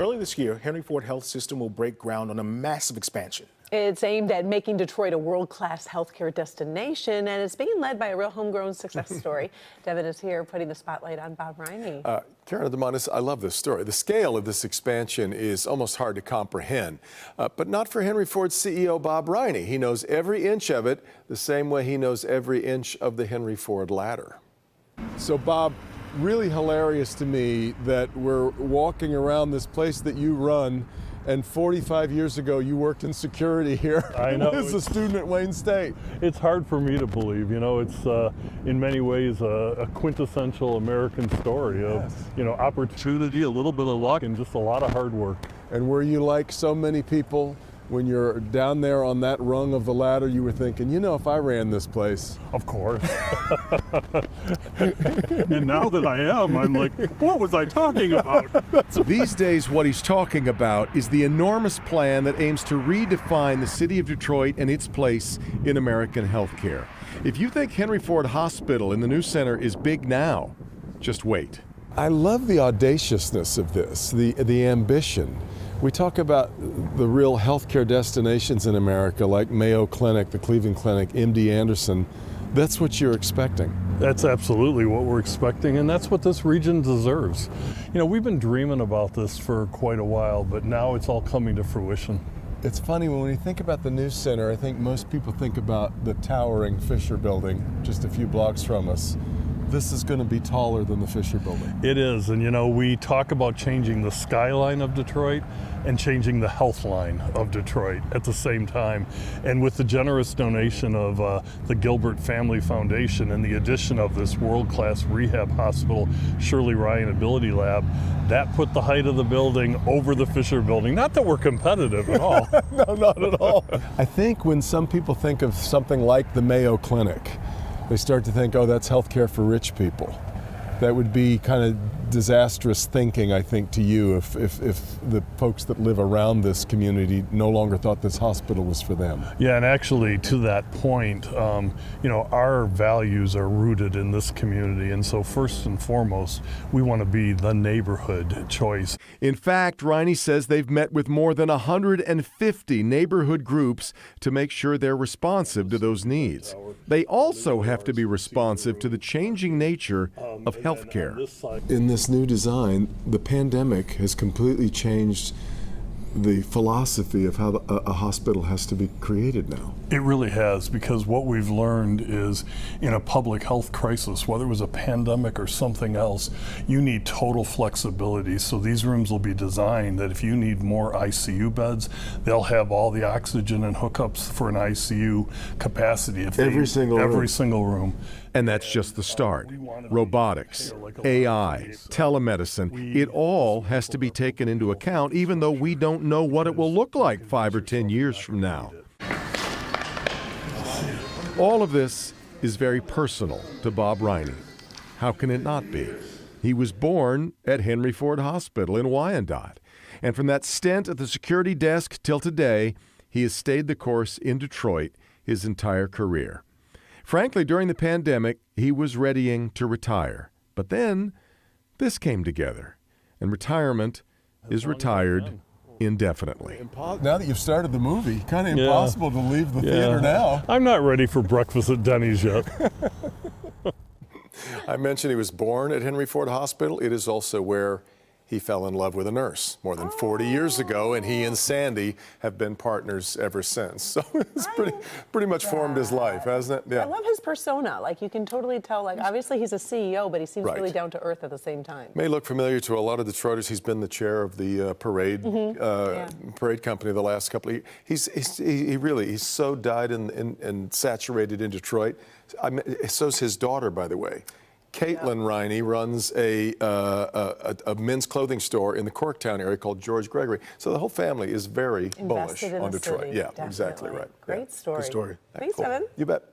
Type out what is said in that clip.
Early this year, Henry Ford Health System will break ground on a massive expansion. It's aimed at making Detroit a world-class healthcare destination, and it's being led by a real homegrown success story. Devin is here putting the spotlight on Bob Riney. Karen DeMonis, I love this story. The scale of this expansion is almost hard to comprehend, but not for Henry Ford's CEO, Bob Riney. He knows every inch of it the same way he knows every inch of the Henry Ford ladder. So, Bob, really hilarious to me that we're walking around this place that you run, and 45 years ago you worked in security here. I know. As a student at Wayne State. It's hard for me to believe. You know, it's in many ways a quintessential American story of, Yes. you know, opportunity, a little bit of luck, and just a lot of hard work. And were you like so many people, when you're down there on that rung of the ladder, you were thinking, you know, if I ran this place? Of course. And now that I am, I'm like, what was I talking about? These days, what he's talking about is the enormous plan that aims to redefine the city of Detroit and its place in American healthcare. If you think Henry Ford Hospital in the new center is big now, just wait. I love the audaciousness of this, the ambition. We talk about the real healthcare destinations in America, like Mayo Clinic, the Cleveland Clinic, MD Anderson. That's what you're expecting. That's absolutely what we're expecting, and that's what this region deserves. You know, we've been dreaming about this for quite a while, but now it's all coming to fruition. It's funny, when we think about the new center, I think most people think about the towering Fisher Building just a few blocks from us. This is going to be taller than the Fisher Building. It is, and you know, we talk about changing the skyline of Detroit and changing the health line of Detroit at the same time. And with the generous donation of the Gilbert Family Foundation and the addition of this world-class rehab hospital, Shirley Ryan Ability Lab, that put the height of the building over the Fisher Building. Not that we're competitive at all. No, not at all. I think when some people think of something like the Mayo Clinic, they start to think, oh, that's healthcare for rich people. That would be kind of disastrous thinking, I think, to you if the folks that live around this community no longer thought this hospital was for them. Yeah, and actually to that point, you know, our values are rooted in this community, and so first and foremost, we want to be the neighborhood choice. In fact, Riney says they've met with more than 150 neighborhood groups to make sure they're responsive to those needs. They also have to be responsive to the changing nature of healthcare. In this new design, the pandemic has completely changed the philosophy of how a hospital has to be created now. It really has, because what we've learned is in a public health crisis, whether it was a pandemic or something else, you need total flexibility. So these rooms will be designed that if you need more ICU beds, they'll have all the oxygen and hookups for an ICU capacity. Every single room. And that's just the start. Robotics, AI, telemedicine, it all has to be taken into account, even though we don't know what it will look like 5 or 10 years from now. All of this is very personal to Bob Riney. How can it not be? He was born at Henry Ford Hospital in Wyandotte. And from that stint at the security desk till today, he has stayed the course in Detroit his entire career. Frankly, during the pandemic, he was readying to retire. But then this came together, and retirement is retired indefinitely. Now that you've started the movie, kind of impossible to leave the theater now. I'm not ready for breakfast at Denny's yet. I mentioned he was born at Henry Ford Hospital. It is also where he fell in love with a nurse more than 40 years ago, and he and Sandy have been partners ever since. So it's pretty much formed his life, hasn't it? Yeah. I love his persona. Like, you can totally tell, like, obviously he's a CEO, but he seems really down to earth at the same time. May look familiar to a lot of Detroiters. He's been the chair of the parade company the last couple of years. He's so dyed and saturated in Detroit. So's his daughter, by the way. Caitlin Riney runs a men's clothing store in the Corktown area called George Gregory. So the whole family is very bullish on Detroit. City, Yeah, definitely. exactly right. Great story. Good story. Thanks, Devin. You bet.